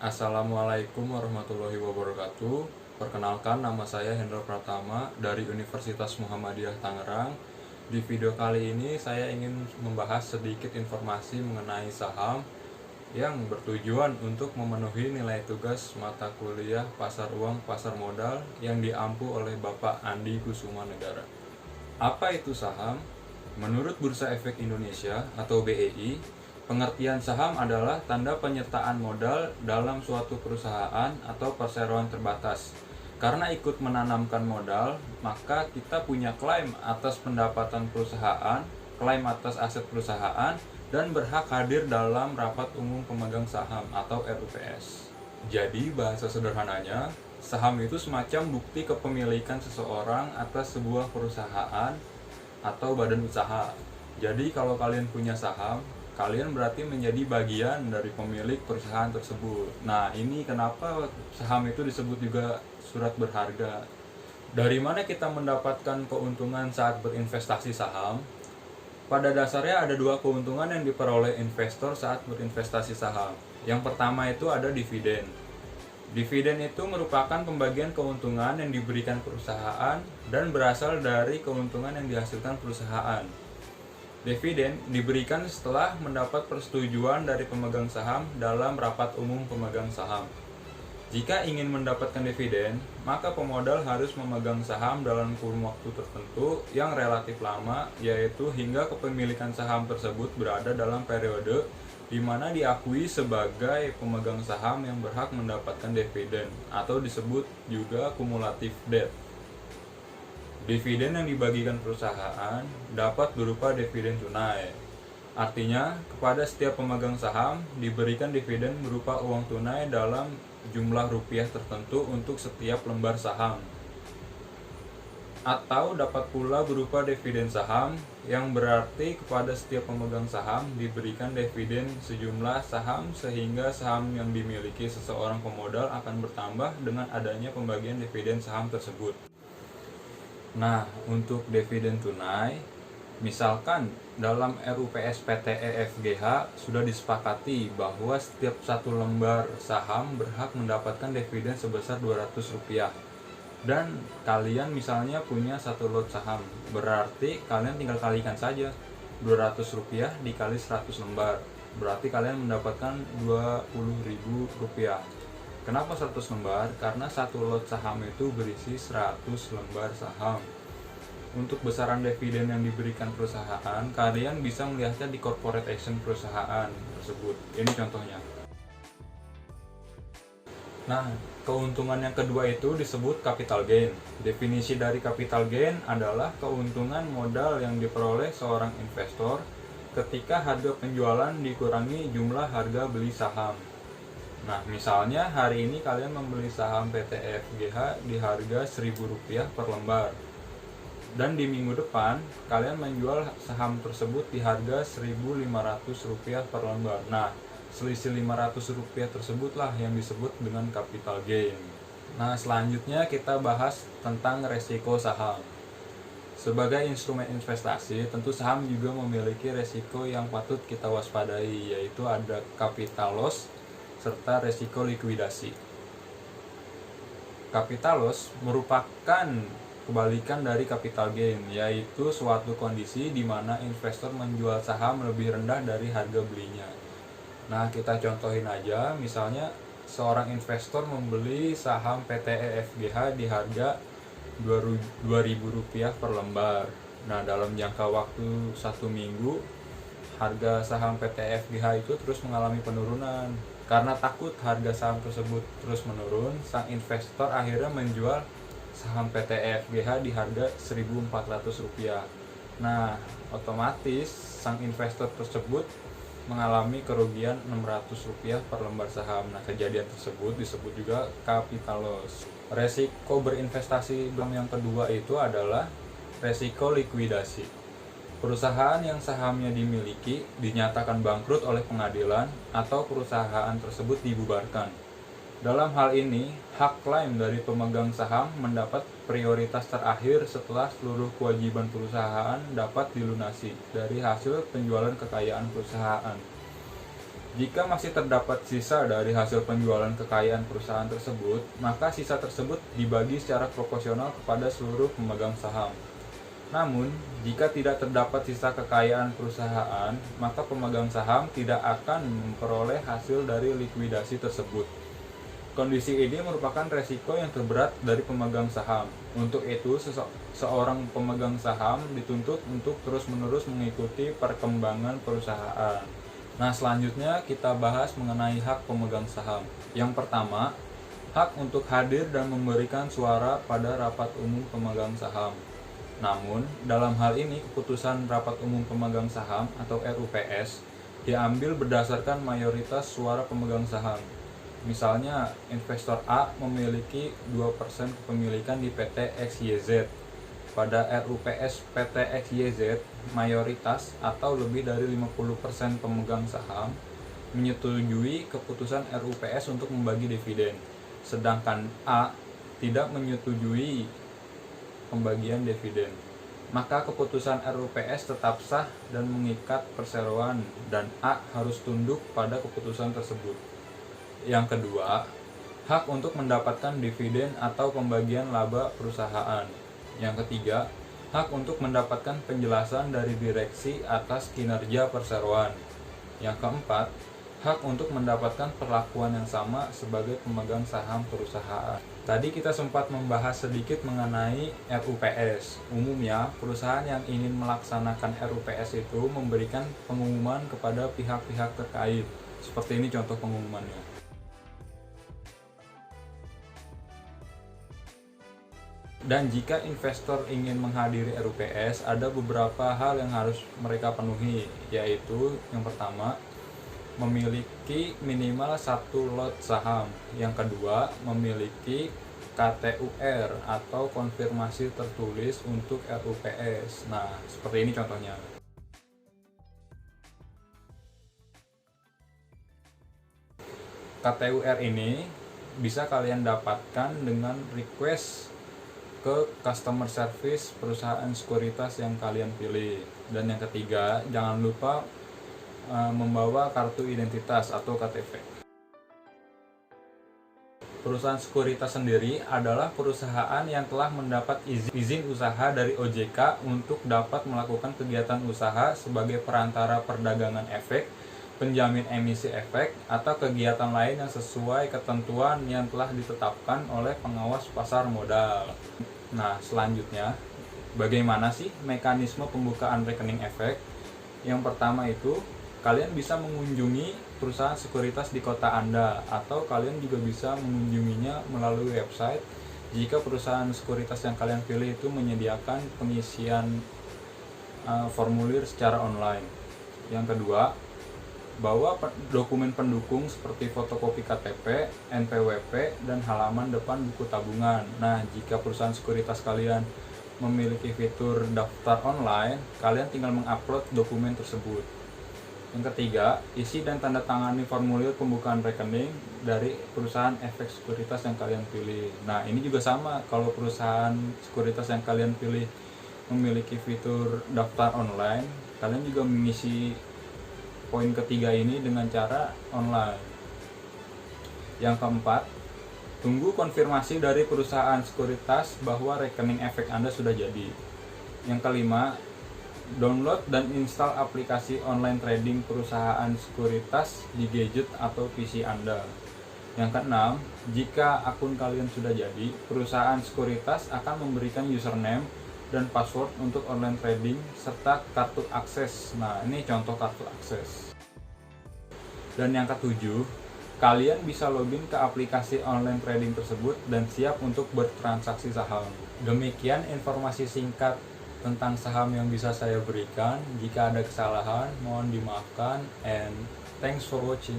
Assalamualaikum warahmatullahi wabarakatuh. Perkenalkan, nama saya Hendro Pratama dari Universitas Muhammadiyah Tangerang. Di video kali ini saya ingin membahas sedikit informasi mengenai saham yang bertujuan untuk memenuhi nilai tugas mata kuliah pasar uang pasar modal yang diampu oleh Bapak Andi Kusumanegara. Apa itu saham? Menurut Bursa Efek Indonesia atau BEI, pengertian saham adalah tanda penyertaan modal dalam suatu perusahaan atau perseroan terbatas. Karena ikut menanamkan modal, maka kita punya klaim atas pendapatan perusahaan, klaim atas aset perusahaan, dan berhak hadir dalam rapat umum pemegang saham atau RUPS. Jadi bahasa sederhananya, saham itu semacam bukti kepemilikan seseorang atas sebuah perusahaan atau badan usaha. Jadi kalau kalian punya saham, kalian berarti menjadi bagian dari pemilik perusahaan tersebut. Nah, ini kenapa saham itu disebut juga surat berharga. Dari mana kita mendapatkan keuntungan saat berinvestasi saham? Pada dasarnya ada dua keuntungan yang diperoleh investor saat berinvestasi saham. Yang pertama itu ada dividen. Dividen itu merupakan pembagian keuntungan yang diberikan perusahaan dan berasal dari keuntungan yang dihasilkan perusahaan. Dividen diberikan setelah mendapat persetujuan dari pemegang saham dalam rapat umum pemegang saham. Jika ingin mendapatkan dividen, maka pemodal harus memegang saham dalam kurun waktu tertentu yang relatif lama, yaitu hingga kepemilikan saham tersebut berada dalam periode di mana diakui sebagai pemegang saham yang berhak mendapatkan dividen atau disebut juga kumulatif debt. Dividen yang dibagikan perusahaan dapat berupa dividen tunai. Artinya, kepada setiap pemegang saham diberikan dividen berupa uang tunai dalam jumlah rupiah tertentu untuk setiap lembar saham. Atau dapat pula berupa dividen saham, yang berarti kepada setiap pemegang saham diberikan dividen sejumlah saham sehingga saham yang dimiliki seseorang pemodal akan bertambah dengan adanya pembagian dividen saham tersebut. Nah, untuk dividen tunai, misalkan dalam RUPS PT EFGH sudah disepakati bahwa setiap satu lembar saham berhak mendapatkan dividen sebesar Rp200. Dan kalian misalnya punya satu lot saham, berarti kalian tinggal kalikan saja Rp200 dikali 100 lembar, berarti kalian mendapatkan Rp20.000. Kenapa 100 lembar? Karena satu lot saham itu berisi 100 lembar saham. Untuk besaran dividen yang diberikan perusahaan, kalian bisa melihatnya di corporate action perusahaan tersebut. Ini contohnya. Nah, keuntungan yang kedua itu disebut capital gain. Definisi dari capital gain adalah keuntungan modal yang diperoleh seorang investor ketika harga penjualan dikurangi jumlah harga beli saham. Nah, misalnya hari ini kalian membeli saham PT EFGH di harga Rp1.000 per lembar. Dan di minggu depan, kalian menjual saham tersebut di harga Rp1.500 per lembar. Nah, selisih Rp500 tersebutlah yang disebut dengan capital gain. Nah, selanjutnya kita bahas tentang resiko saham. Sebagai instrumen investasi, tentu saham juga memiliki resiko yang patut kita waspadai, yaitu ada capital loss serta resiko likuidasi. Capital loss merupakan kebalikan dari capital gain, yaitu suatu kondisi di mana investor menjual saham lebih rendah dari harga belinya. Nah, kita contohin aja, misalnya seorang investor membeli saham PT EFGH di harga Rp2.000 per lembar. Nah, dalam jangka waktu 1 minggu, harga saham PT EFGH itu terus mengalami penurunan. Karena takut harga saham tersebut terus menurun, sang investor akhirnya menjual saham PT EFGH di harga Rp1.400. Nah, otomatis sang investor tersebut mengalami kerugian Rp600 per lembar saham. Nah, kejadian tersebut disebut juga capital loss. Resiko berinvestasi yang kedua itu adalah resiko likuidasi. Perusahaan yang sahamnya dimiliki dinyatakan bangkrut oleh pengadilan atau perusahaan tersebut dibubarkan. Dalam hal ini, hak klaim dari pemegang saham mendapat prioritas terakhir setelah seluruh kewajiban perusahaan dapat dilunasi dari hasil penjualan kekayaan perusahaan. Jika masih terdapat sisa dari hasil penjualan kekayaan perusahaan tersebut, maka sisa tersebut dibagi secara proporsional kepada seluruh pemegang saham. Namun, jika tidak terdapat sisa kekayaan perusahaan, maka pemegang saham tidak akan memperoleh hasil dari likuidasi tersebut. Kondisi ini merupakan resiko yang terberat dari pemegang saham. Untuk itu, seorang pemegang saham dituntut untuk terus-menerus mengikuti perkembangan perusahaan. Nah, selanjutnya kita bahas mengenai hak pemegang saham. Yang pertama, hak untuk hadir dan memberikan suara pada rapat umum pemegang saham. Namun, dalam hal ini keputusan rapat umum pemegang saham atau RUPS diambil berdasarkan mayoritas suara pemegang saham. Misalnya, investor A memiliki 2% kepemilikan di PT XYZ. Pada RUPS PT XYZ, mayoritas atau lebih dari 50% pemegang saham menyetujui keputusan RUPS untuk membagi dividen, sedangkan A tidak menyetujui pembagian dividen. Maka keputusan RUPS tetap sah dan mengikat perseroan dan A harus tunduk pada keputusan tersebut. Yang kedua, hak untuk mendapatkan dividen atau pembagian laba perusahaan. Yang ketiga, hak untuk mendapatkan penjelasan dari direksi atas kinerja perseroan. Yang keempat, hak untuk mendapatkan perlakuan yang sama sebagai pemegang saham perusahaan. Tadi kita sempat membahas sedikit mengenai RUPS. Umumnya, perusahaan yang ingin melaksanakan RUPS itu memberikan pengumuman kepada pihak-pihak terkait. Seperti ini contoh pengumumannya. Dan jika investor ingin menghadiri RUPS, ada beberapa hal yang harus mereka penuhi, yaitu yang pertama, memiliki minimal 1 lot saham. Yang kedua, memiliki KTUR atau konfirmasi tertulis untuk RUPS. Nah, seperti ini contohnya. KTUR ini bisa kalian dapatkan dengan request ke customer service perusahaan sekuritas yang kalian pilih. Dan yang ketiga, jangan lupa membawa kartu identitas atau KTP. Perusahaan sekuritas sendiri adalah perusahaan yang telah mendapat izin usaha dari OJK untuk dapat melakukan kegiatan usaha sebagai perantara perdagangan efek, penjamin emisi efek, atau kegiatan lain yang sesuai ketentuan yang telah ditetapkan oleh pengawas pasar modal. Nah, selanjutnya, bagaimana sih mekanisme pembukaan rekening efek? Yang pertama itu, kalian bisa mengunjungi perusahaan sekuritas di kota Anda, atau kalian juga bisa mengunjunginya melalui website jika perusahaan sekuritas yang kalian pilih itu menyediakan pengisian formulir secara online. Yang kedua, bawa dokumen pendukung seperti fotokopi KTP, NPWP, dan halaman depan buku tabungan. Nah, jika perusahaan sekuritas kalian memiliki fitur daftar online, kalian tinggal mengupload dokumen tersebut. Yang ketiga, isi dan tanda tangani formulir pembukaan rekening dari perusahaan efek sekuritas yang kalian pilih. Nah, ini juga sama, kalau perusahaan sekuritas yang kalian pilih memiliki fitur daftar online, kalian juga mengisi poin ketiga ini dengan cara online. Yang keempat, tunggu konfirmasi dari perusahaan sekuritas bahwa rekening efek Anda sudah jadi. Yang kelima, download dan install aplikasi online trading perusahaan sekuritas di gadget atau PC Anda. Yang keenam, jika akun kalian sudah jadi, perusahaan sekuritas akan memberikan username dan password untuk online trading serta kartu akses. Nah, ini contoh kartu akses. Dan yang ketujuh, kalian bisa login ke aplikasi online trading tersebut dan siap untuk bertransaksi saham. Demikian informasi singkat tentang saham yang bisa saya berikan. Jika ada kesalahan, mohon dimaafkan, and thanks for watching.